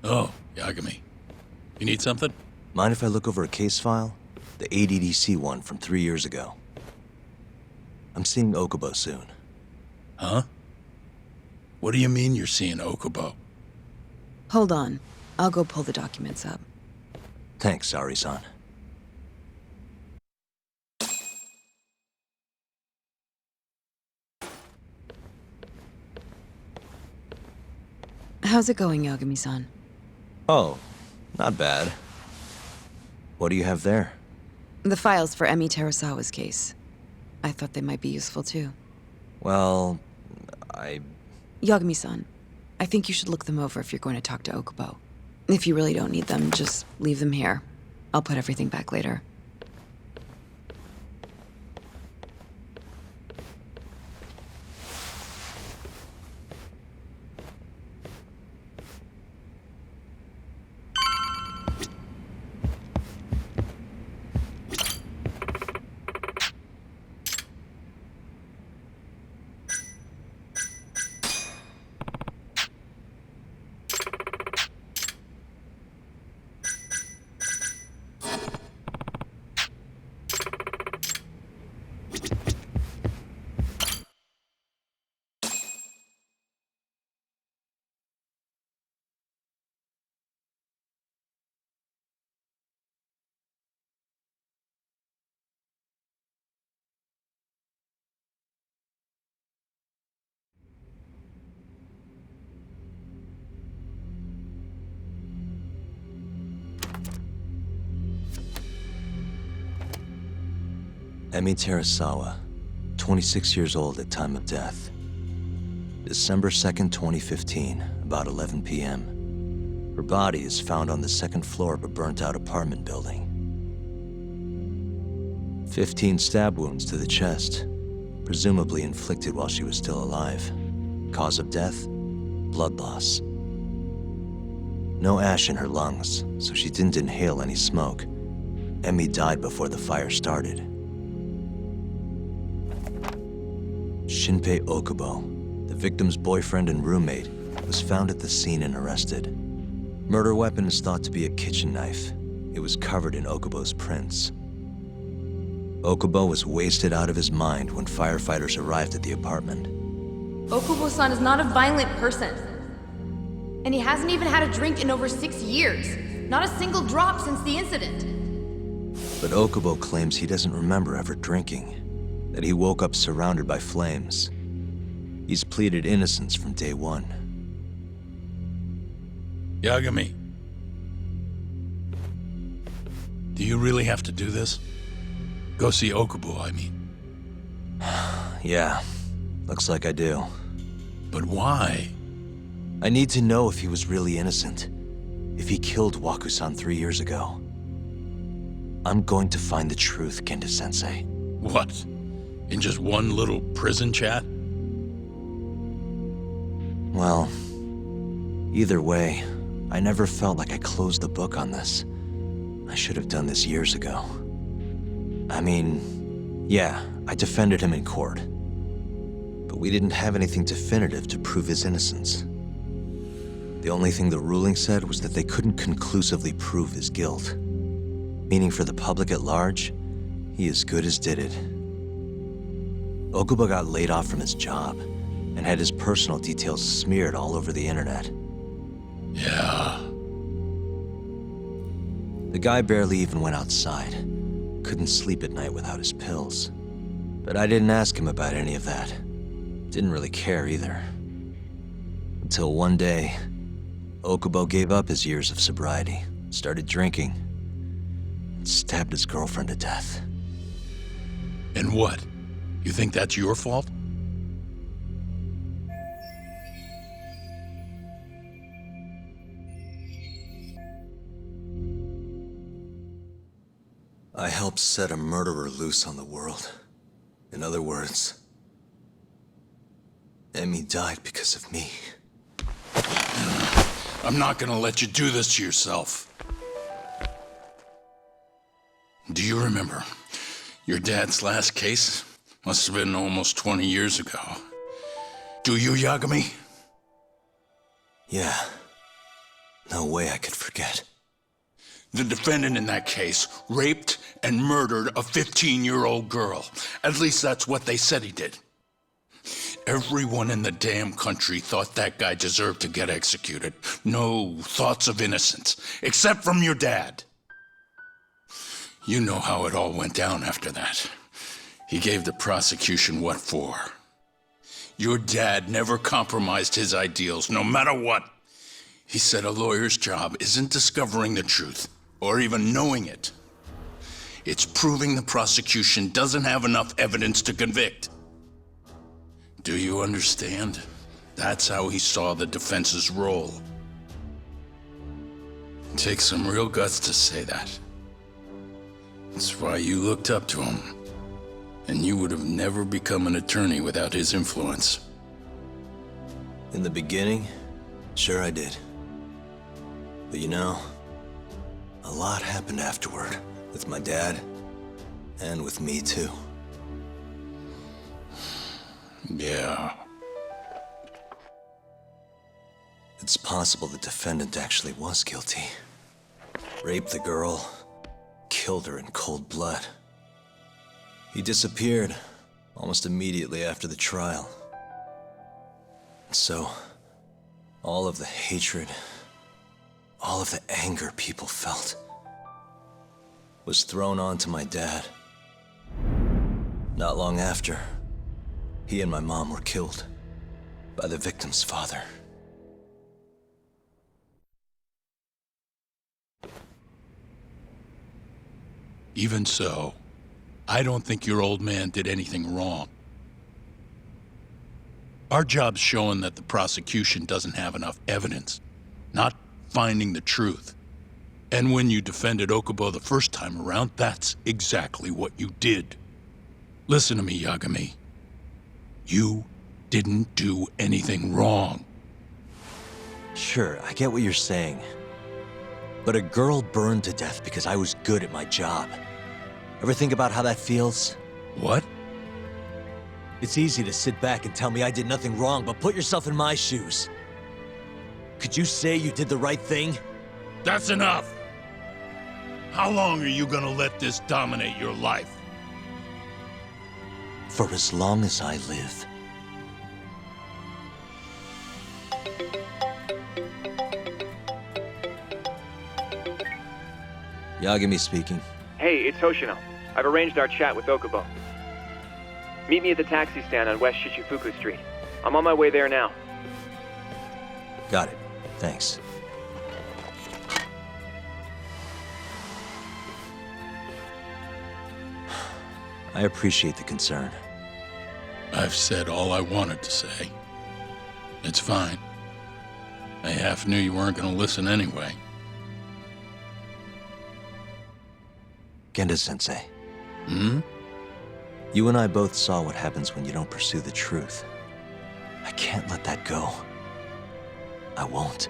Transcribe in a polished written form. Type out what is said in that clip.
Oh, Yagami. You need something? Mind if I look over a case file? The ADDC one from 3 years ago. I'm seeing Okubo soon. Huh? What do you mean you're seeing Okubo? Hold on. I'll go pull the documents up. Thanks, Saori-san. How's it going, Yagami-san? Oh, not bad. What do you have there? The files for Emi Terasawa's case. I thought they might be useful too. Well, Yagami-san, I think you should look them over if you're going to talk to Okubo. If you really don't need them, just leave them here. I'll put everything back later. Emi Terasawa, 26 years old at time of death. December 2nd, 2015, about 11 p.m. Her body is found on the second floor of a burnt-out apartment building. 15 stab wounds to the chest, presumably inflicted while she was still alive. Cause of death? Blood loss. No ash in her lungs, so she didn't inhale any smoke. Emi died before the fire started. Shinpei Okubo, the victim's boyfriend and roommate, was found at the scene and arrested. Murder weapon is thought to be a kitchen knife. It was covered in Okubo's prints. Okubo was wasted out of his mind when firefighters arrived at the apartment. Okubo-san is not a violent person. And he hasn't even had a drink in over 6 years. Not a single drop since the incident. But Okubo claims he doesn't remember ever drinking, that he woke up surrounded by flames. He's pleaded innocence from day one. Yagami. Do you really have to do this? Go see Okubo, I mean. Yeah, looks like I do. But why? I need to know if he was really innocent. If he killed Waku-san 3 years ago. I'm going to find the truth, Genda-sensei. What? In just one little prison chat? Well, either way, I never felt like I closed the book on this. I should have done this years ago. I mean, yeah, I defended him in court. But we didn't have anything definitive to prove his innocence. The only thing the ruling said was that they couldn't conclusively prove his guilt. Meaning for the public at large, he as good as did it. Okubo got laid off from his job and had his personal details smeared all over the internet. Yeah. The guy barely even went outside. Couldn't sleep at night without his pills. But I didn't ask him about any of that. Didn't really care either. Until one day, Okubo gave up his years of sobriety, started drinking, and stabbed his girlfriend to death. And what? You think that's your fault? I helped set a murderer loose on the world. In other words, Emi died because of me. I'm not gonna let you do this to yourself. Do you remember your dad's last case? Must have been almost 20 years ago. Do you, Yagami? Yeah. No way I could forget. The defendant in that case raped and murdered a 15-year-old girl. At least that's what they said he did. Everyone in the damn country thought that guy deserved to get executed. No thoughts of innocence, except from your dad. You know how it all went down after that. He gave the prosecution what for. Your dad never compromised his ideals, no matter what. He said a lawyer's job isn't discovering the truth, or even knowing it. It's proving the prosecution doesn't have enough evidence to convict. Do you understand? That's how he saw the defense's role. It takes some real guts to say that. That's why you looked up to him. And you would have never become an attorney without his influence. In the beginning, sure I did. But you know, a lot happened afterward, with my dad, and with me too. Yeah. It's possible the defendant actually was guilty. Raped the girl, killed her in cold blood. He disappeared almost immediately after the trial. And so, all of the hatred, all of the anger people felt was thrown onto my dad. Not long after, he and my mom were killed by the victim's father. Even so, I don't think your old man did anything wrong. Our job's showing that the prosecution doesn't have enough evidence, not finding the truth. And when you defended Okubo the first time around, that's exactly what you did. Listen to me, Yagami. You didn't do anything wrong. Sure, I get what you're saying. But a girl burned to death because I was good at my job. Ever think about how that feels? What? It's easy to sit back and tell me I did nothing wrong, but put yourself in my shoes. Could you say you did the right thing? That's enough! How long are you gonna let this dominate your life? For as long as I live. Yagami speaking. Hey, it's Hoshino. I've arranged our chat with Okubo. Meet me at the taxi stand on West Shichifuku Street. I'm on my way there now. Got it. Thanks. I appreciate the concern. I've said all I wanted to say. It's fine. I half knew you weren't gonna listen anyway. Genda-sensei. Hmm? You and I both saw what happens when you don't pursue the truth. I can't let that go. I won't.